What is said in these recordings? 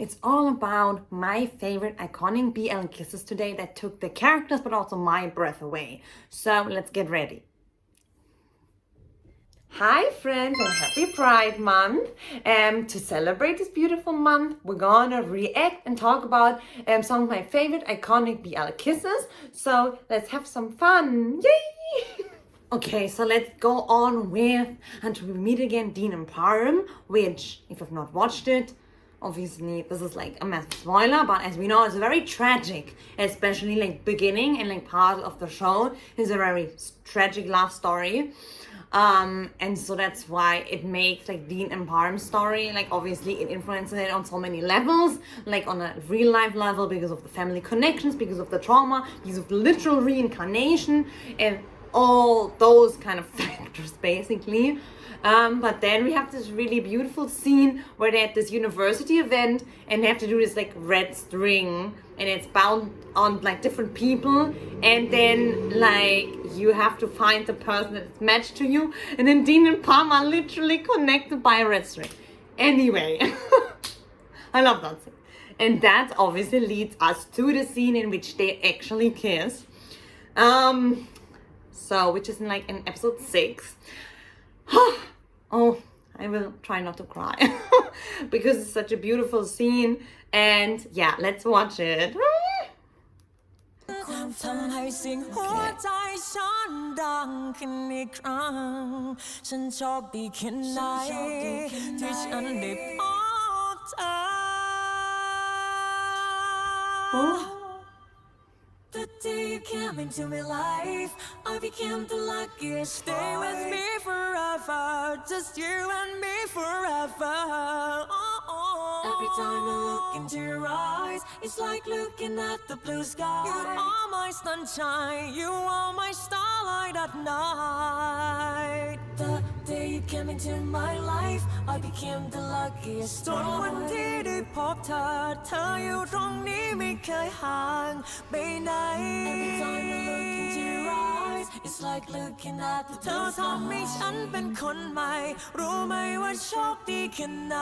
It's all about my favorite iconic BL kisses today that took the characters but also my breath away. So let's get ready. Hi friends and happy Pride Month. To celebrate this beautiful month, we're gonna react and talk about some of my favorite iconic BL kisses. So let's have some fun. Yay! Okay, so let's go on with Until We Meet Again, Dean and Pharm, which, if you've not watched it, obviously this is like a massive spoiler, but as we know, it's very tragic, especially like beginning and like part of the show is a very tragic love story. And so that's why it makes like Dean and Pharm's story, like obviously it influences it on so many levels, like on a real life level because of the family connections, because of the trauma, because of the literal reincarnation and all those kind of factors basically. But then we have this really beautiful scene where they're at this university event and they have to do this like red string and it's bound on like different people, and then like you have to find the person that's matched to you, and then Dean and Pharm are literally connected by a red string. Anyway, I love that scene. And that obviously leads us to the scene in which they actually kiss. So which is in episode 6. Oh, I will try not to cry because it's such a beautiful scene. And yeah, let's watch it. The day you came into my life, I became the luckiest. Stay with me forever, just you and me forever. Every time I look into your eyes, it's like looking at the blue sky. You are my sunshine, you are my starlight at night. The day you came into my life, I became the luckiest. จนวันที่ได้พบเธอ เธออยู่ตรงนี้ไม่เคยห่างไปไหน Every time I look into your eyes, it's like looking at the blue sky. เธอทำให้ฉันเป็นคนใหม่ รู้ไหมว่าโชคดีแค่ไหน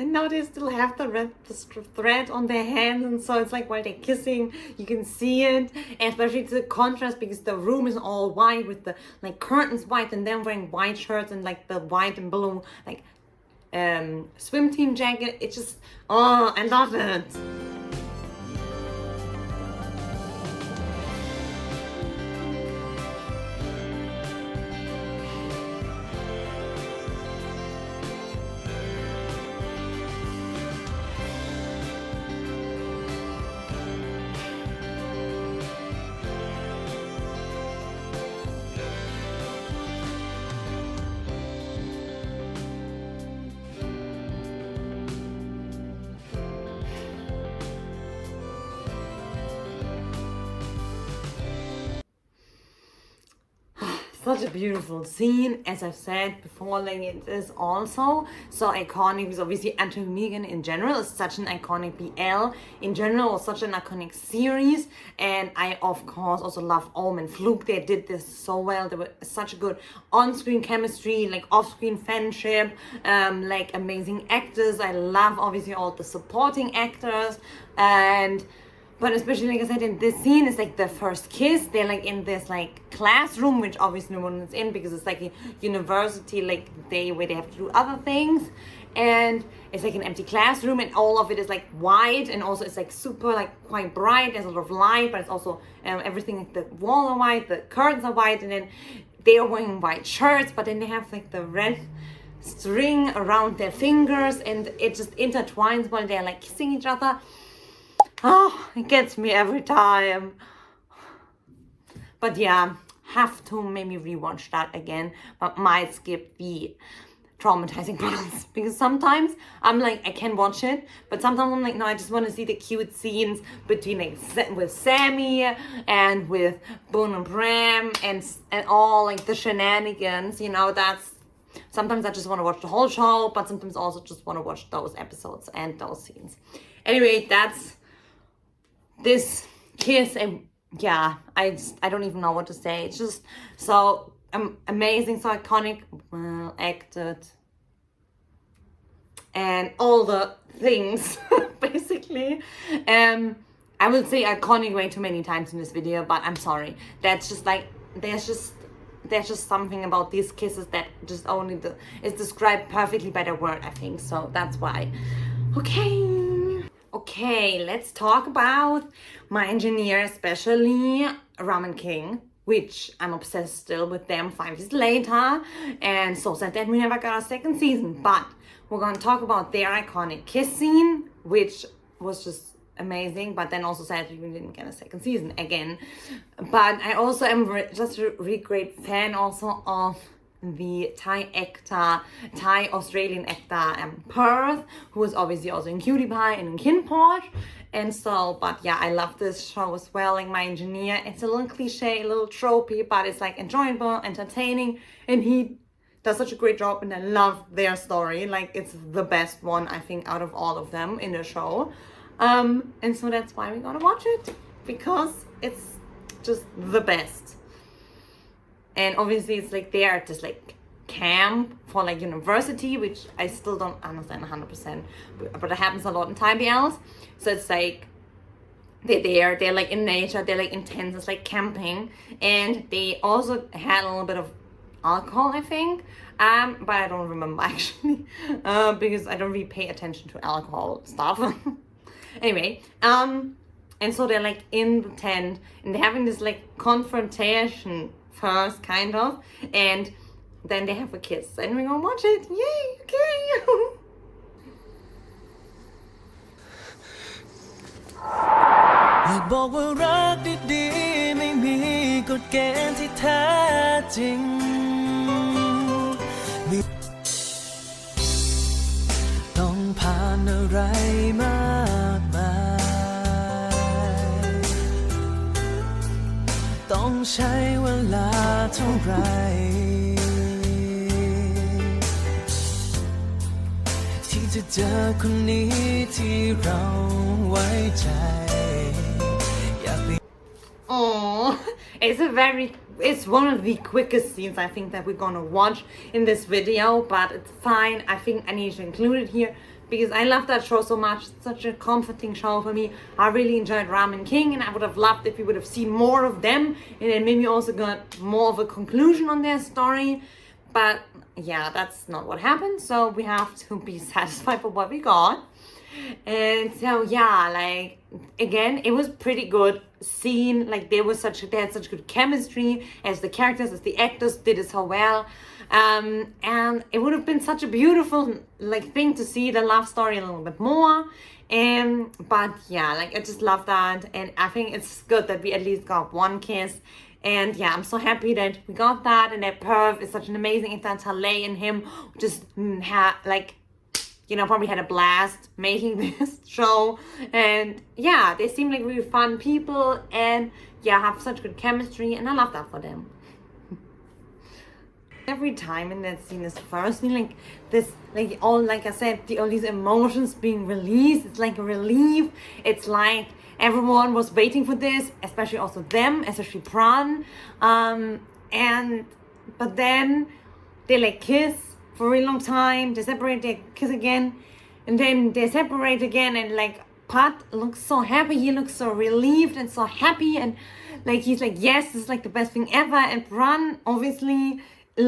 And now they still have the red thread on their hands, and so it's like while they're kissing, you can see it. And especially it's a contrast because the room is all white with the like curtains white, and them wearing white shirts and like the white and blue like swim team jacket. It's just, oh, I love it. Such a beautiful scene, as I've said before, like it is also so iconic because obviously Until We Meet Again in general is such an iconic BL in general, or such an iconic series. And I of course also love Ohm and Fluke. They did this so well. They were such a good on-screen chemistry, like off-screen friendship, like amazing actors. I love obviously all the supporting actors, but especially, like I said, in this scene, it's like the first kiss. They're like in this like classroom, which obviously no one is in because it's like a university, like where they have to do other things. And it's like an empty classroom, and all of it is like white, and also it's like super like quite bright. There's a lot of light, but it's also everything, like the walls are white, the curtains are white, and then they are wearing white shirts, but then they have like the red string around their fingers, and it just intertwines while they're like kissing each other. Oh, it gets me every time. But yeah, have to maybe rewatch that again, but might skip the traumatizing parts because sometimes I'm like, I can watch it, but sometimes I'm like, no, I just want to see the cute scenes between like with Sammy and with Boone and Bram and all like the shenanigans, you know. That's sometimes I just want to watch the whole show, but sometimes also just want to watch those episodes and those scenes. Anyway, that's this kiss, and yeah, I don't even know what to say. It's just so amazing, so iconic, well acted, and all the things basically. I will say iconic way too many times in this video, but I'm sorry. That's just like, there's just something about these kisses that just only is described perfectly by the word, I think. So that's why. Okay, let's talk about my engineer, especially Ramen King, which I'm obsessed still with them 5 years later, and so sad that we never got a second season. But we're gonna talk about their iconic kiss scene, which was just amazing, but then also sadly we didn't get a second season again. But I also am just a really great fan also of the Thai Australian actor Perth, who is obviously also in Cutie Pie and in Kinport. And so, but yeah, I love this show as well. Like My Engineer, it's a little cliche, a little tropey, but it's like enjoyable, entertaining, and he does such a great job, and I love their story. Like, it's the best one, I think, out of all of them in the show. And so that's why we gotta watch it, because it's just the best. And obviously it's like they're at this like camp for like university, which I still don't understand 100%, but it happens a lot in Thai BLs. So it's like they're like in nature, they're like intense, it's like camping, and they also had a little bit of alcohol, I think, but I don't remember actually, because I don't really pay attention to alcohol stuff. Anyway, and so they're like in the tent, and they're having this like confrontation first, kind of, and then they have a kiss, and we're gonna watch it. Yay! Okay. อยากบอกว่ารักดีๆไม่มีกฎเกณฑ์ที่แท้จริงต้องผ่านอะไรมากมายต้องใช้เวลาเท่าไรที่จะเจอคนนี้ที่เราไว้ใจ Oh, it's one of the quickest scenes I think that we're gonna watch in this video, but it's fine. I think I need to include it here because I love that show so much. It's such a comforting show for me. I really enjoyed Ramen King, and I would have loved if we would have seen more of them, and then maybe also got more of a conclusion on their story. But yeah, that's not what happened, so we have to be satisfied with what we got. And so yeah, like, again, it was pretty good scene. Like, they had such good chemistry, as the characters, as the actors did it so well. And it would have been such a beautiful like thing to see the love story a little bit more. But yeah, like, I just love that, and I think it's good that we at least got one kiss. And yeah, I'm so happy that we got that, and that Perv is such an amazing actor, and Talay and him just had like, you know, probably had a blast making this show. And yeah, they seem like really fun people, and yeah, have such good chemistry, and I love that for them. Every time in that scene is firstly like this, like, all, like I said, all these emotions being released. It's like a relief. It's like everyone was waiting for this, especially also them, especially Pran. But then they like kiss for a really long time, they separate, they kiss again, and then they separate again, and like Pat looks so happy, he looks so relieved and so happy, and like he's like, yes, this is like the best thing ever. And Bran obviously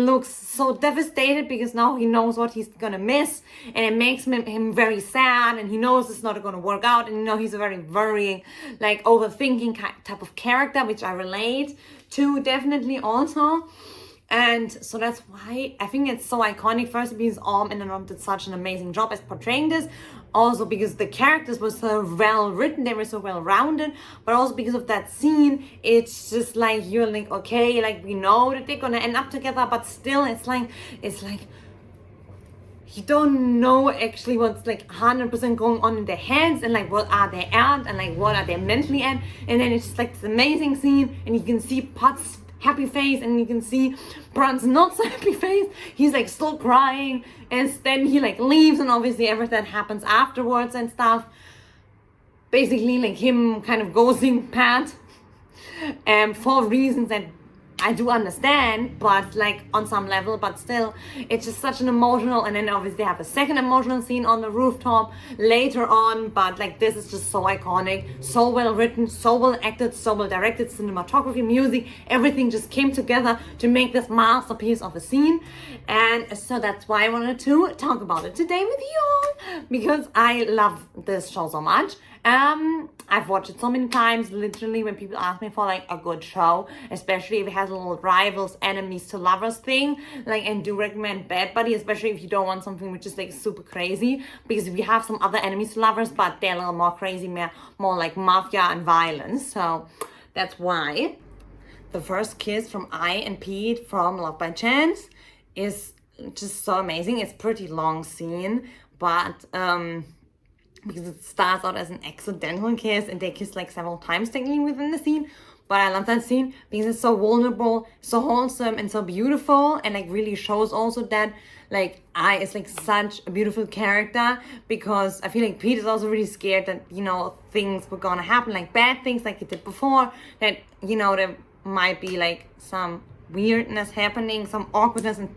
looks so devastated because now he knows what he's gonna miss, and it makes him very sad, and he knows it's not gonna work out, and you know, he's a very worrying, like, overthinking type of character, which I relate to definitely also. And so that's why I think it's so iconic. First, because and Anom did such an amazing job as portraying this. Also because the characters were so well written, they were so well rounded. But also because of that scene, it's just like, you're like, okay, like, we know that they're gonna end up together, but still, it's like you don't know actually what's like 100% going on in their heads, and like what are they at, and like what are they mentally at. And then it's just like this amazing scene, and you can see Pot's happy face, and you can see Bran's not so happy face. He's like still crying, and then he like leaves, and obviously everything that happens afterwards and stuff. basically like him kind of ghosting Pat, for reasons that I do understand, but like on some level, but still, it's just such an emotional, and then obviously they have a second emotional scene on the rooftop later on, but like this is just so iconic, so well written, so well acted, so well directed, cinematography, music, everything just came together to make this masterpiece of a scene. And so that's why I wanted to talk about it today with you all, because I love this show so much. I've watched it so many times, literally, when people ask me for like a good show, especially if it has a little rivals, enemies to lovers thing, like, and do recommend Bad Buddy, especially if you don't want something which is like super crazy, because we have some other enemies to lovers, but they're a little more crazy, more like mafia and violence. So that's why. The first kiss from I and Pete from Love by Chance is just so amazing. It's a pretty long scene, but because it starts out as an accidental kiss and they kiss like several times technically within the scene. But I love that scene because it's so vulnerable, so wholesome, and so beautiful, and like really shows also that like I is like such a beautiful character, because I feel like Pete is also really scared that, you know, things were gonna happen, like bad things like he did before, that, you know, there might be like some weirdness happening, some awkwardness and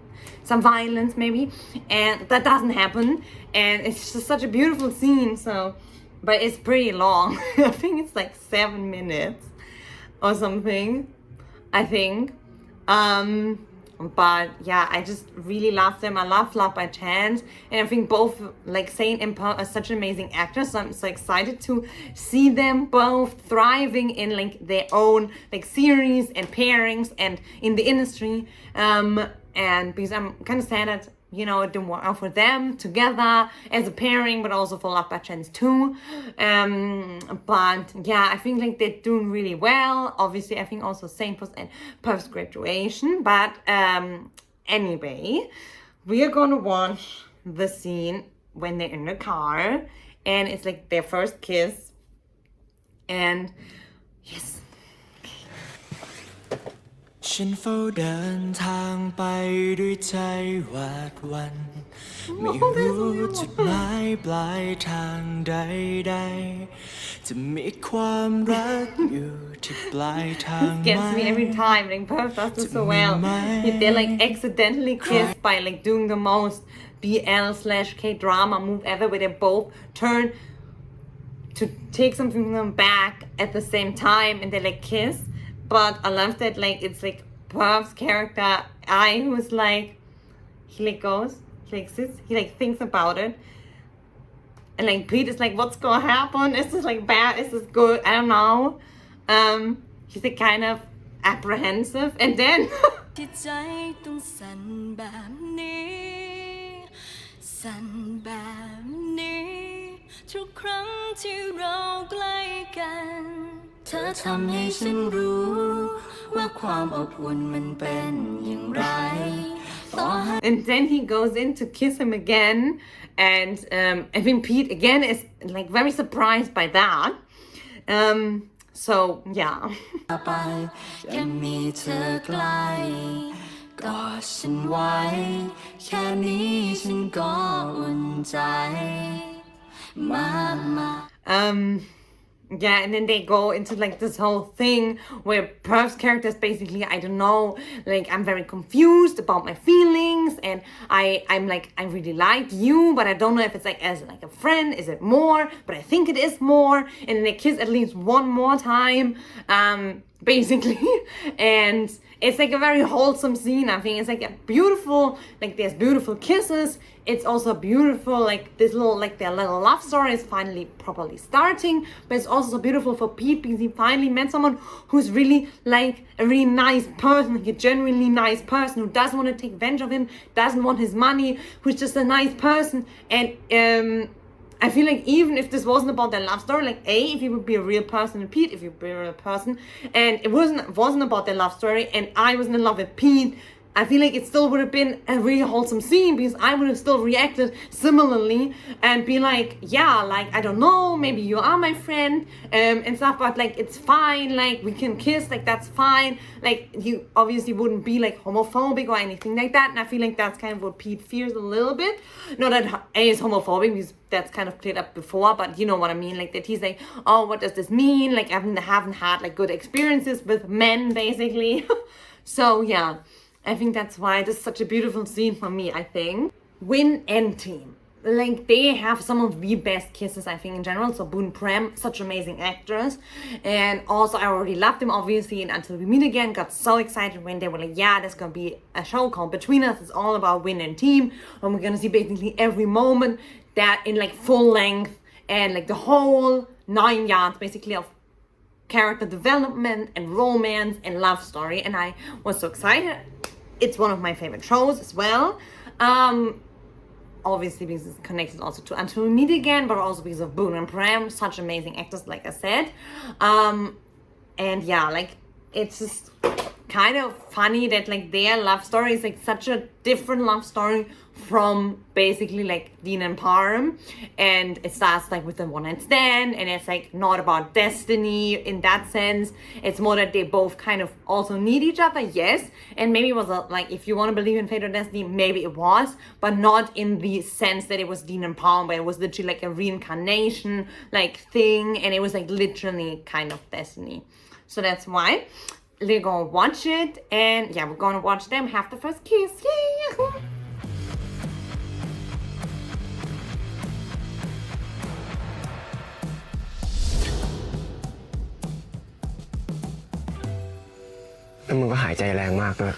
some violence maybe, and that doesn't happen. And it's just such a beautiful scene. So, but it's pretty long. I think it's like 7 minutes or something, I think. But yeah, I just really love them. I love Love by Chance, and I think both like Zayn and Pharm are such amazing actors, so I'm so excited to see them both thriving in like their own like series and pairings and in the industry. And because I'm kind of sad that, you know, it didn't work out for them together as a pairing, but also for Love by Chance too. But yeah, I think like they're doing really well. Obviously, I think also Saint and Puff's graduation. But anyway, we are gonna watch the scene when they're in the car, and it's like their first kiss. And yes. ฉันเฝ้าเดินทางไปด้วยใจหวาดหวั่นไม่รู้จุดหมายปลายทางใดๆจะมีความรักอยู่ที่ปลายทางไหม Gets me every time. Like Perf does this so well. They're like accidentally kissed by like doing the most BL/K drama move ever, where they both turn to take something from them back at the same time, and they like kiss. But I love that like it's like Perf's character, who's like, he like goes, he like sits, he like thinks about it, and like Pete is like, what's gonna happen? Is this like bad? Is this good? I don't know. He's like kind of apprehensive, and then ที่ใจต้องสั่นแบบนี้สั่นแบบนี้ทุกครั้งที่เราใกล้กันเธอทำให้ฉันรู้ว่าความอบอุ่นมันเป็นอย่างไร and then he goes in to kiss him again, and I think Pete again is like very surprised by that. So yeah. ไปแค่มีเธอใกล้กอดฉันไว้แค่นี้ฉันก็อุ่นใจมา Yeah, and then they go into like this whole thing where Perf's character is basically, I don't know, like I'm very confused about my feelings, and I'm like, I really like you, but I don't know if it's like as like a friend, is it more? But I think it is more. And then they kiss at least one more time, basically, and it's like a very wholesome scene. I think it's like a beautiful, like there's beautiful kisses. It's also beautiful, like this little, like their little love story is finally properly starting. But it's also so beautiful for Pete because he finally met someone who's really like a really nice person, like a genuinely nice person who doesn't want to take revenge of him, doesn't want his money, who's just a nice person. And I feel like even if this wasn't about their love story, like if he would be a real person, and Pete if he would be a real person, and it wasn't about their love story, and I wasn't in love with Pete, I feel like it still would have been a really wholesome scene because I would have still reacted similarly and be like, yeah, like, I don't know, maybe you are my friend, and stuff, but like, it's fine, like, we can kiss, like, that's fine. Like, you obviously wouldn't be like homophobic or anything like that, and I feel like that's kind of what Pete fears a little bit. Not that A is homophobic, because that's kind of cleared up before, but you know what I mean, like, that he's like, oh, what does this mean? Like, I haven't had like good experiences with men, basically. So yeah, I think that's why this is such a beautiful scene for me, I think. Win and team. Like, they have some of the best kisses, I think, in general. So Boone Pram, such amazing actors. And also, I already loved them, obviously, and Until We Meet Again, got so excited when they were like, yeah, there's gonna be a show called Between Us. It's all about win and team. And we're gonna see basically every moment that in like full length and like the whole 9 yards, basically, of character development and romance and love story. And I was so excited. It's one of my favorite shows as well. Obviously because it's connected also to Until We Meet Again, but also because of Boone and Pram, such amazing actors, like I said. And yeah, like, it's just kind of funny that like their love story is like such a different love story from basically like Dean and Pharm, and it starts like with a one-night stand, and it's like not about destiny in that sense. It's more that they both kind of also need each other, yes, and maybe it was like, if you want to believe in fate or destiny, maybe it was, but not in the sense that it was Dean and Pharm, where it was literally like a reincarnation like thing, and it was like literally kind of destiny. So that's why we're gonna watch it, and yeah, we're gonna watch them have the first kiss. Yay!แล้วมึงก็หายใจแรงมากด้วย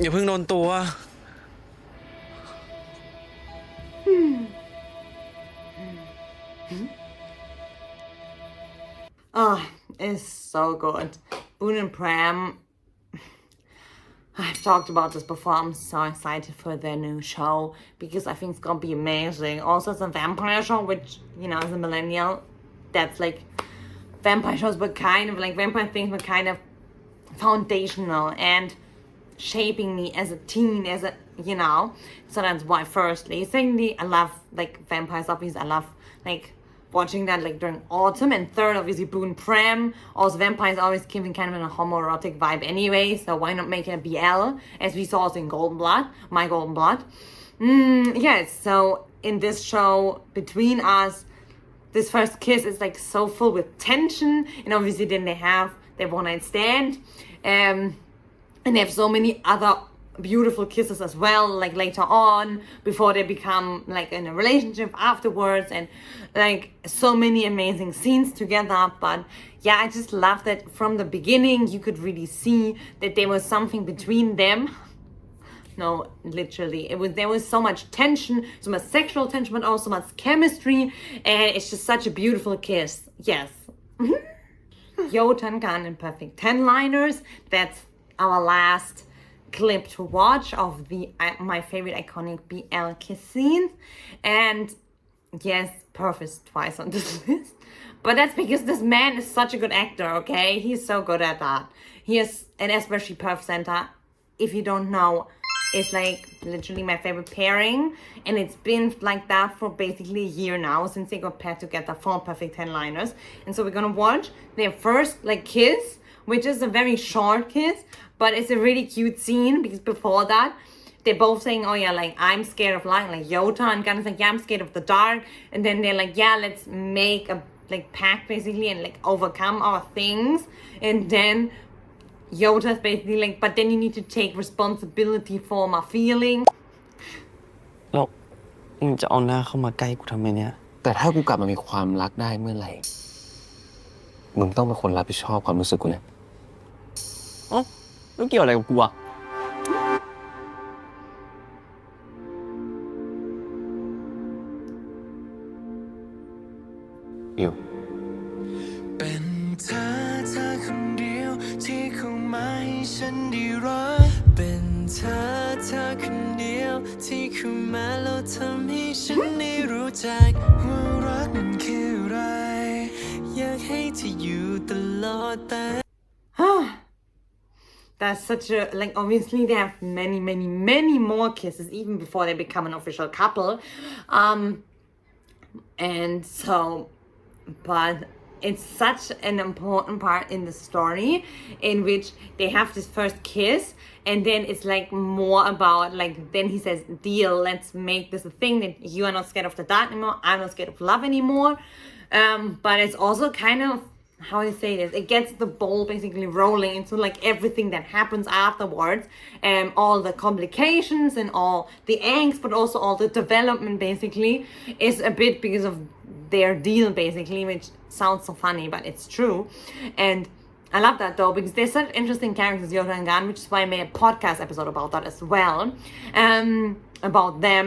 อย่าเพิ่งโดนตัว Oh, it's so good. Boone and Pram. I've talked about this before. I'm so excited for their new show because I think it's gonna be amazing. Also, it's a vampire show, which, you know, as a millennial, that's like, vampire shows were kind of like, vampire things were kind of foundational and shaping me as a teen, as a, you know. So that's why, firstly. Secondly, I love like vampire stuff because I love like watching that like during autumn. And third, obviously, Boone Pram. Also, vampires always giving kind of a homoerotic vibe anyway, so why not make it a BL, as we saw also in Golden Blood, My Golden Blood. Yes, so in this show, Between Us, this first kiss is like so full with tension, and obviously then they have their one-night stand, and they have so many other beautiful kisses as well, like later on, before they become like in a relationship afterwards, and like so many amazing scenes together. But yeah, I just love that from the beginning you could really see that there was something between them. No, literally, there was so much tension, so much sexual tension, but also much chemistry, and it's just such a beautiful kiss. Yes. Yotha and Gun in perfect 10-liners. That's our last clip to watch of the my favorite iconic BL kiss scenes. And yes, Perf is twice on this list, but that's because this man is such a good actor. Okay, he's so good at that. He is, and especially Perf Center, if you don't know, is like literally my favorite pairing, and it's been like that for basically a year now since they got paired together for perfect 10-liners. And so we're gonna watch their first like kiss, which is a very short kiss, but it's a really cute scene because before that, they're both saying, oh yeah, like, I'm scared of light, like Yotha and Gun is like, yeah, I'm scared of the dark. And then they're like, yeah, let's make a like pact basically and like overcome our things. And then Yotha's basically like, but then you need to take responsibility for my feelings. แล้วมึงจะเอาหน้าเข้ามาใกล้กูทำไมเนี่ย แต่ถ้ากูกลับมามีความรักได้เมื่อไหร่มึงต้องเป็นคนรับผิดชอบความรู้สึกกูนะ อ๋อแล้วเกี่ยวอะไรกับกูอ่ะ อยู่ เป็นเธอคนเดียวที่เข้ามาให้ฉันได้รักเป็นเธอคนเดียวที่เข้ามาแล้วทำให้ฉันได้รู้จักว่ารักมันคืออะไร ากให้เธออยู่ตลอดไป That's such a, like, obviously they have many more kisses even before they become an official couple. And so, but it's such an important part in the story in which they have this first kiss, and then it's like more about, like, then he says, deal, let's make this a thing, that you are not scared of the dark anymore, I'm not scared of love anymore. But it's also kind of, how do you say this, it gets the ball basically rolling into like everything that happens afterwards, all the complications and all the angst, but also all the development basically is a bit because of their deal basically, which sounds so funny, but it's true. And I love that though, because they're such interesting characters, Yotha and Gun, which is why I made a podcast episode about that as well, about them,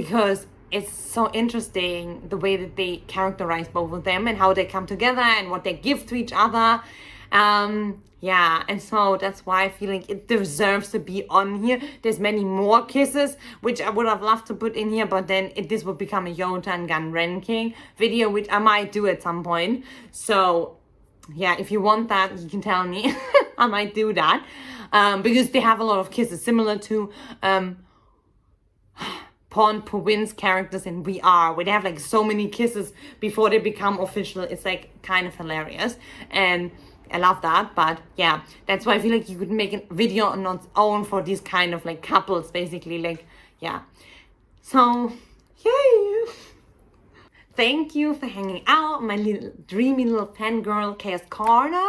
because it's so interesting the way that they characterize both of them and how they come together and what they give to each other. Yeah, and so that's why I feel like it deserves to be on here. There's many more kisses, which I would have loved to put in here, but then this would become a Yotha and Gun ranking video, which I might do at some point. So yeah, if you want that, you can tell me. I might do that, because they have a lot of kisses similar to Pon Pawin's characters in We Are, where they have like so many kisses before they become official. It's like kind of hilarious, and I love that. But yeah, that's why I feel like you could make a video on its own for these kind of like couples, basically. Like, yeah. So yay! Thank you for hanging out, my little dreamy little fangirl chaos corner,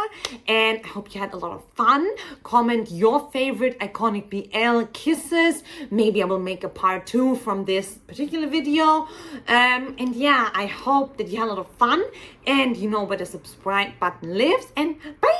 and I hope you had a lot of fun. Comment your favorite iconic BL kisses. Maybe I will make a part 2 from this particular video. And yeah, I hope that you had a lot of fun, and you know where the subscribe button lives, and bye!